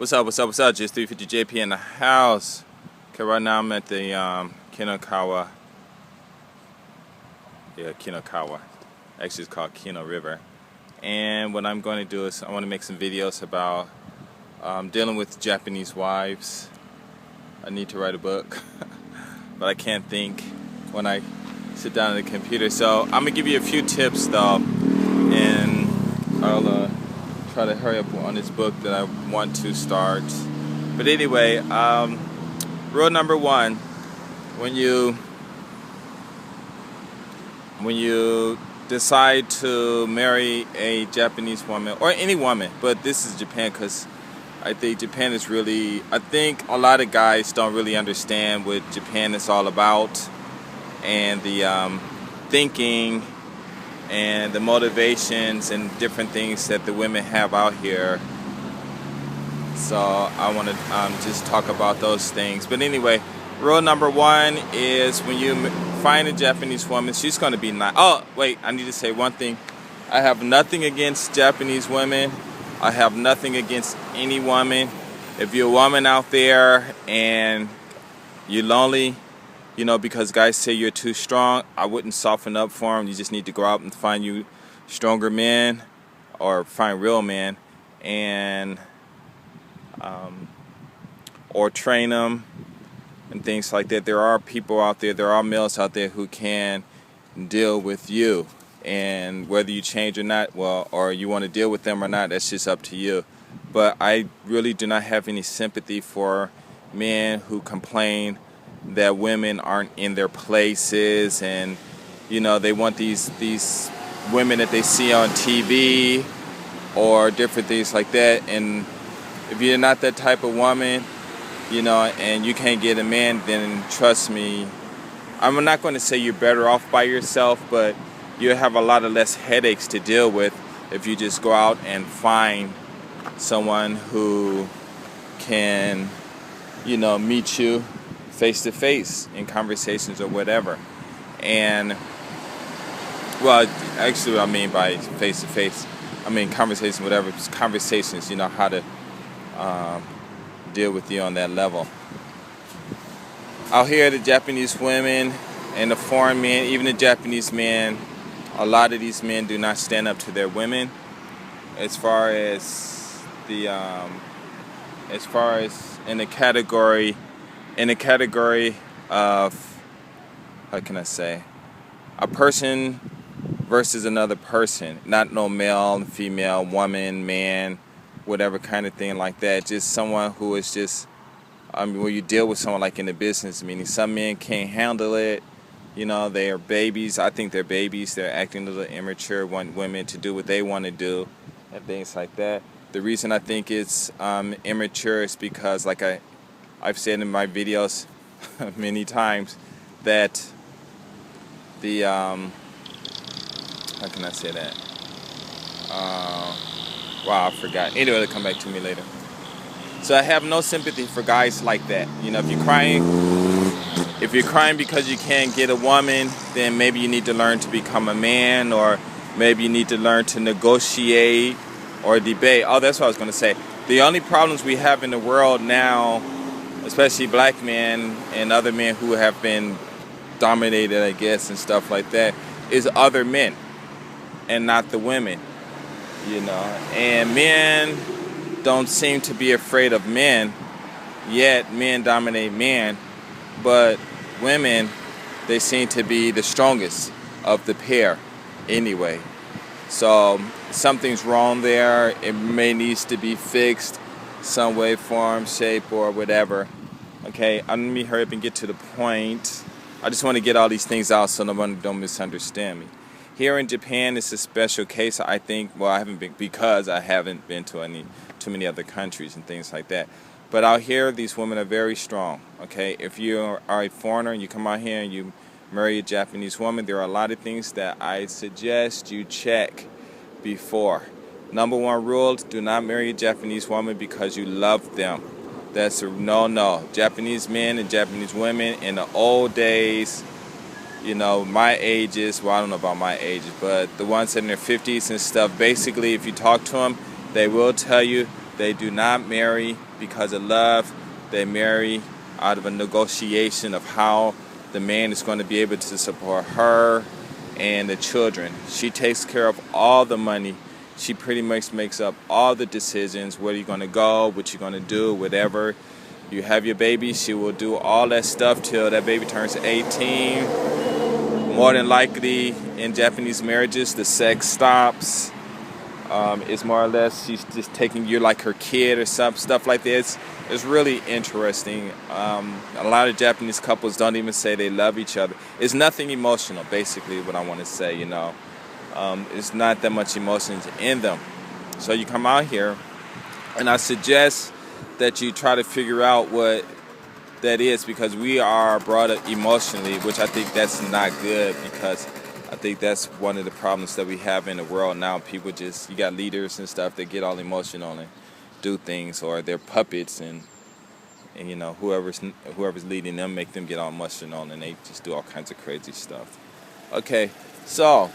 What's up? Just 350 JP in the house. Okay, right now I'm at the Kinakawa. Yeah, Kinakawa. Actually, it's called Kino River. And what I'm going to do is I want to make some videos about dealing with Japanese wives. I need to write a book, but I can't think when I sit down at the computer. So I'm gonna give you a few tips though, and I'll try to hurry up on this book that I want to start. But anyway, rule number one: when you decide to marry a Japanese woman or any woman, but this is Japan because I think Japan is really, I think a lot of guys don't really understand what Japan is all about, and the thinking and the motivations and different things that the women have out here. So I want to just talk about those things. But anyway, rule number one is when you find a Japanese woman, she's going to be nice. Oh, wait, I need to say one thing. I have nothing against Japanese women. I have nothing against any woman. If you're a woman out there and you're lonely, you know, because guys say you're too strong, I wouldn't soften up for them. You just need to go out and find you stronger men, or find real men, and or train them and things like that. There are people out there, there are males out there who can deal with you, and whether you change or not, well, or you want to deal with them or not, that's just up to you. But I really do not have any sympathy for men who complain that women aren't in their places, and you know, they want these women that they see on TV or different things like that. And if you're not that type of woman, you know, and you can't get a man, then trust me, I'm not going to say you're better off by yourself, but you'll have a lot of less headaches to deal with if you just go out and find someone who can, you know, meet you face to face in conversations or whatever. And well, actually what I mean by face to face, I mean conversation, whatever. It's conversations, you know, how to deal with you on that level. Out here, the Japanese women and the foreign men, even the Japanese men, a lot of these men do not stand up to their women as far as the in the category of, how can I say, a person versus another person, not no male, female, woman, man, whatever kind of thing like that. Just someone who is just, when you deal with someone like in the business, meaning some men can't handle it, you know, they are babies. I think they're babies. They're acting a little immature, want women to do what they want to do and things like that. The reason I think it's immature is because, like I've said in my videos many times, that the, how can I say that? Wow, I forgot. Anyway, it'll come back to me later. So I have no sympathy for guys like that. You know, if you're crying because you can't get a woman, then maybe you need to learn to become a man, or maybe you need to learn to negotiate or debate. Oh, that's what I was going to say. The only problems we have in the world now, especially black men and other men who have been dominated, I guess, and stuff like that, is other men and not the women, you know. And men don't seem to be afraid of men, yet men dominate men, but women, they seem to be the strongest of the pair anyway. So something's wrong there. It may needs to be fixed some way, form, shape, or whatever. Okay, let me hurry up and get to the point. I just want to get all these things out so no one don't misunderstand me. Here in Japan, it's a special case, I think. Well, I haven't been, because I haven't been to too many other countries and things like that. But out here, these women are very strong. Okay, if you are a foreigner and you come out here and you marry a Japanese woman, there are a lot of things that I suggest you check before. Number one rule: do not marry a Japanese woman because you love them. That's a no. Japanese men and Japanese women in the old days, you know, my ages, well, I don't know about my ages, but the ones in their 50s and stuff, basically, if you talk to them, they will tell you they do not marry because of love. They marry out of a negotiation of how the man is going to be able to support her and the children. She takes care of all the money. She pretty much makes up all the decisions, where you're going to go, what you're going to do, whatever. You have your baby, she will do all that stuff till that baby turns 18. More than likely, in Japanese marriages, the sex stops. It's more or less she's just taking you like her kid or stuff like this. It's really interesting. A lot of Japanese couples don't even say they love each other. It's nothing emotional, basically, what I want to say, you know. It's not that much emotions in them. So you come out here, and I suggest that you try to figure out what that is, because we are brought up emotionally, which I think that's not good, because I think that's one of the problems that we have in the world now. People just, you got leaders and stuff that get all emotional and do things, or they're puppets, and you know, whoever's leading them make them get all emotional, and they just do all kinds of crazy stuff. Okay, so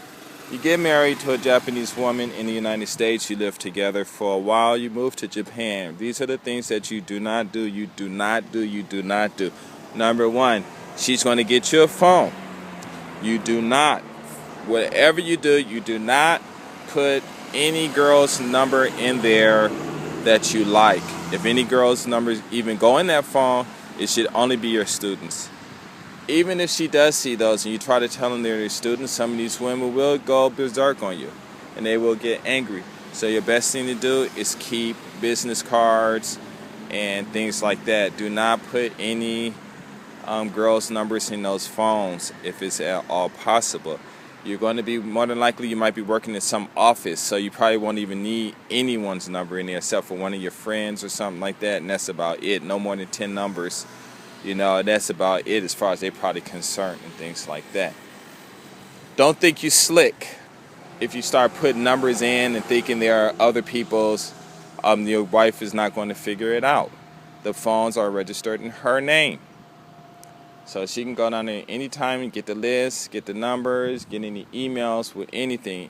you get married to a Japanese woman in the United States. You live together for a while. You move to Japan. These are the things that you do not do. You do not do. You do not do. Number one, she's going to get you a phone. You do not. Whatever you do not put any girl's number in there that you like. If any girl's numbers even go in that phone, it should only be your students. Even if she does see those and you try to tell them they're your students, some of these women will go berserk on you and they will get angry. So your best thing to do is keep business cards and things like that. Do not put any girls' numbers in those phones if it's at all possible. You're going to be, more than likely, you might be working in some office, so you probably won't even need anyone's number in there except for one of your friends or something like that, and that's about it. No more than 10 numbers. You know, that's about it as far as they're probably concerned and things like that. Don't think you slick if you start putting numbers in and thinking there are other people's. Your wife is not going to figure it out. The phones are registered in her name. So she can go down there anytime and get the list, get the numbers, get any emails with anything.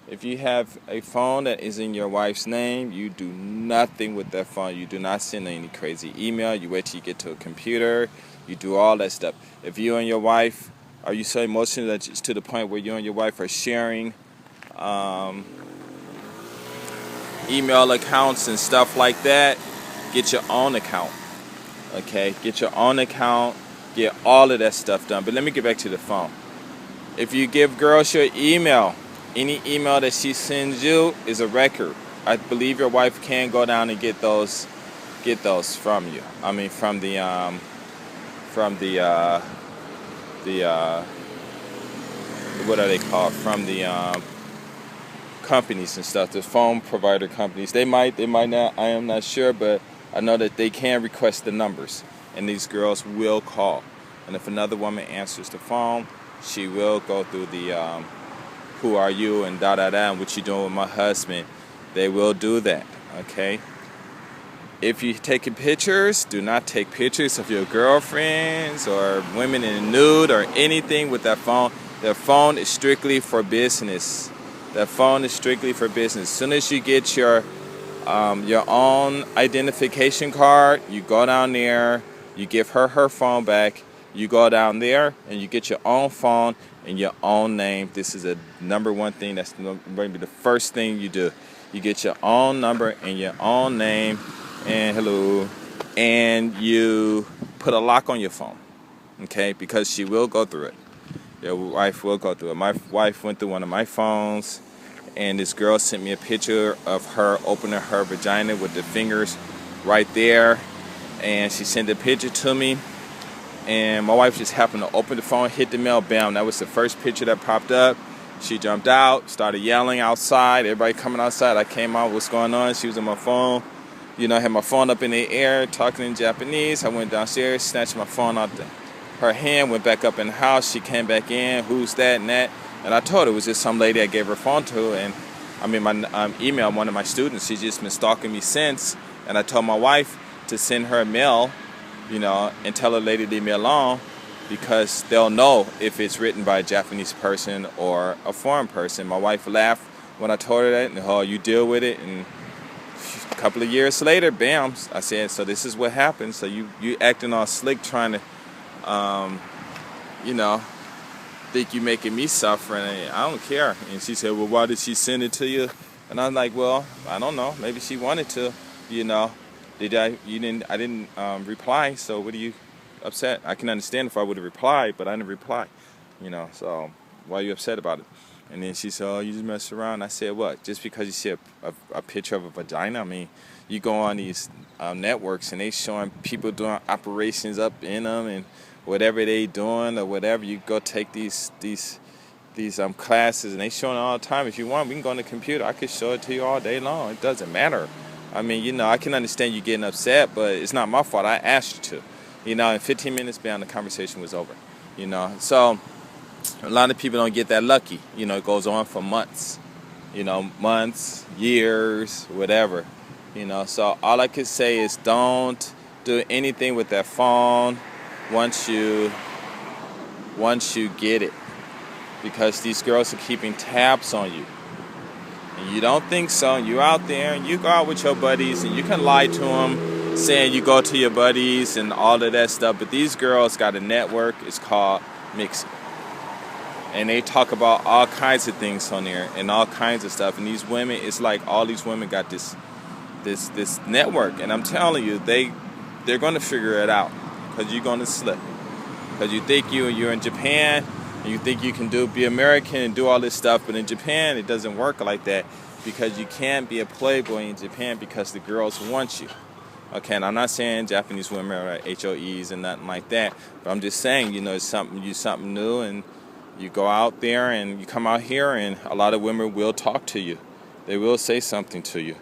If you have a phone that is in your wife's name, you do nothing with that phone. You do not send any crazy email. You wait till you get to a computer. You do all that stuff. If you and your wife, are you so emotional that it's to the point where you and your wife are sharing email accounts and stuff like that, get your own account. Okay? Get your own account. Get all of that stuff done. But let me get back to the phone. If you give girls your email, any email that she sends you is a record. I believe your wife can go down and get those from you. I mean, from the what are they called? From the companies and stuff, the phone provider companies. They might not. I am not sure, but I know that they can request the numbers. And these girls will call. And if another woman answers the phone, she will go through the who are you and and what you doing with my husband. They will do that, okay? If you're taking pictures, do not take pictures of your girlfriends or women in the nude or anything with that phone. That phone is strictly for business. That phone is strictly for business. As soon as you get your own identification card, you go down there, you give her phone back, you go down there and you get your own phone and your own name. This is a number one thing. That's maybe the first thing you do. You get your own number and your own name and hello, and you put a lock on your phone, okay? Because she will go through it. Your wife will go through it. My wife went through one of my phones, and this girl sent me a picture of her opening her vagina with the fingers right there. And she sent a picture to me, and my wife just happened to open the phone, hit the mail, bam. That was the first picture that popped up. She jumped out, started yelling outside. Everybody coming outside. I came out, what's going on? She was on my phone. You know, I had my phone up in the air, talking in Japanese. I went downstairs, snatched my phone out her hand, went back up in the house. She came back in, who's that and that. And I told her it was just some lady I gave her phone to. And I mean, my emailed one of my students. She's just been stalking me since. And I told my wife to send her a mail, you know, and tell her lady to leave me alone, because they'll know if it's written by a Japanese person or a foreign person. My wife laughed when I told her that, and you deal with it, and A couple of years later, bam, I said, so this is what happened. So you acting all slick trying to, you know, think you making me suffer, and I don't care. And she said, well, why did she send it to you? And I'm like, well, I don't know. Maybe she wanted to, you know. I didn't reply, so what are you upset? I can understand if I would have replied, but I didn't reply, you know, so why are you upset about it? And then she said, oh, you just mess around. I said, what? Just because you see a picture of a vagina? I mean, you go on these networks and they showing people doing operations up in them and whatever they doing or whatever. You go take these classes and they showing it all the time. If you want, we can go on the computer. I could show it to you all day long. It doesn't matter. I mean, you know, I can understand you getting upset, but it's not my fault. I asked you to. You know, in 15 minutes beyond, the conversation was over. You know, so a lot of people don't get that lucky. You know, it goes on for months. You know, months, years, whatever. You know, so all I could say is don't do anything with that phone once you get it, because these girls are keeping tabs on you. And you don't think so, and you out there, and you go out with your buddies, and you can lie to them, saying you go to your buddies and all of that stuff, but these girls got a network, it's called Mixing. And they talk about all kinds of things on there, and all kinds of stuff, and these women, it's like all these women got this network, and I'm telling you, they're going to figure it out, because you're going to slip. Because you think you're in Japan, and you think you can be American and do all this stuff, but in Japan it doesn't work like that, because you can't be a playboy in Japan because the girls want you. Okay, and I'm not saying Japanese women are HOEs and nothing like that, but I'm just saying, you know, it's something new, and you go out there and you come out here, and a lot of women will talk to you. They will say something to you.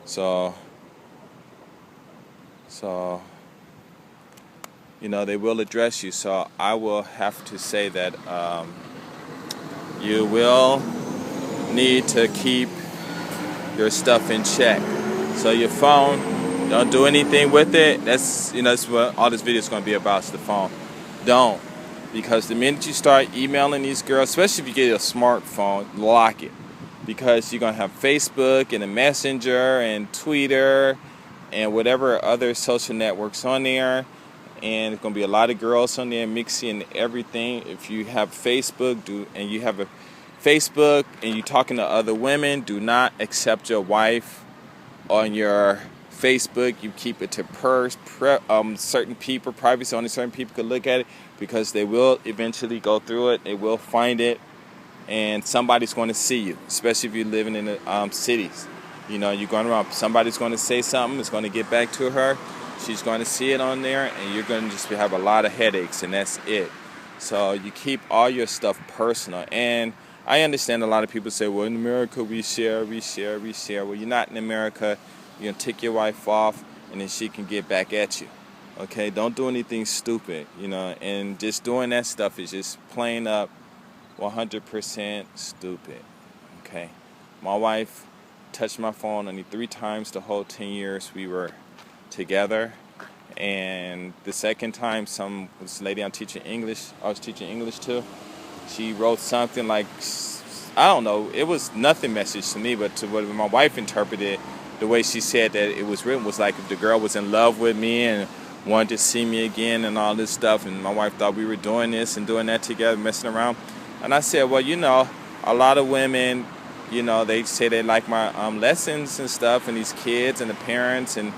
So you know, they will address you. So I will have to say that you will need to keep your stuff in check. So your phone, don't do anything with it. That's what all this video is going to be about, is the phone. Don't. Because the minute you start emailing these girls, especially if you get a smartphone, lock it. Because you're going to have Facebook and a Messenger and Twitter and whatever other social networks on there. And there's going to be a lot of girls on there mixing everything. If you have Facebook and you're talking to other women, do not accept your wife on your Facebook. You keep it to certain people, privacy. Only certain people can look at it, because they will eventually go through it. They will find it, and somebody's going to see you, especially if you're living in the cities. You know, you're going around. Somebody's going to say something. It's going to get back to her. She's going to see it on there, and you're going to just have a lot of headaches, and that's it. So you keep all your stuff personal. And I understand a lot of people say, well, in America, we share. Well, you're not in America. You're going to tick your wife off, and then she can get back at you. Okay? Don't do anything stupid, you know. And just doing that stuff is just plain up 100% stupid. Okay? My wife touched my phone only 3 times the whole 10 years we were together, and the second time, this lady I was teaching English to, she wrote something like, I don't know, it was nothing message to me, but to what my wife interpreted, the way she said that it was written was like if the girl was in love with me and wanted to see me again and all this stuff, and my wife thought we were doing this and doing that together, messing around. And I said, well, you know, a lot of women, you know, they say they like my lessons and stuff, and these kids and the parents and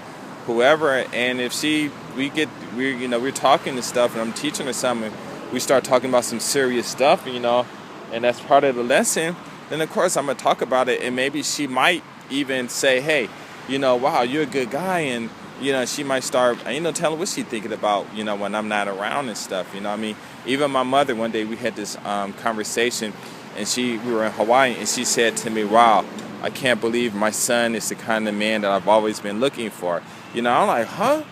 whoever, and if we're talking and stuff, and I'm teaching her something, we start talking about some serious stuff, you know, and that's part of the lesson, then of course I'm going to talk about it, and maybe she might even say, hey, you know, wow, you're a good guy, and, you know, she might start, you know, telling what she's thinking about, you know, when I'm not around and stuff, you know what I mean? Even my mother, one day we had this conversation, and we were in Hawaii, and she said to me, wow, I can't believe my son is the kind of man that I've always been looking for. You know, I'm like, huh?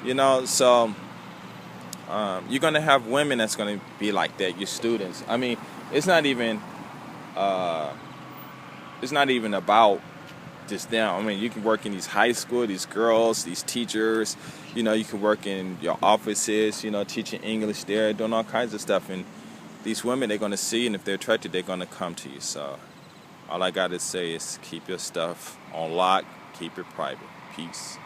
You know, so you're going to have women that's going to be like that, your students. I mean, it's not even about just them. I mean, you can work in these high school, these girls, these teachers. You know, you can work in your offices, you know, teaching English there, doing all kinds of stuff. And these women, they're going to see, and if they're attracted, they're going to come to you. So all I got to say is keep your stuff on lock, keep it private. Peace.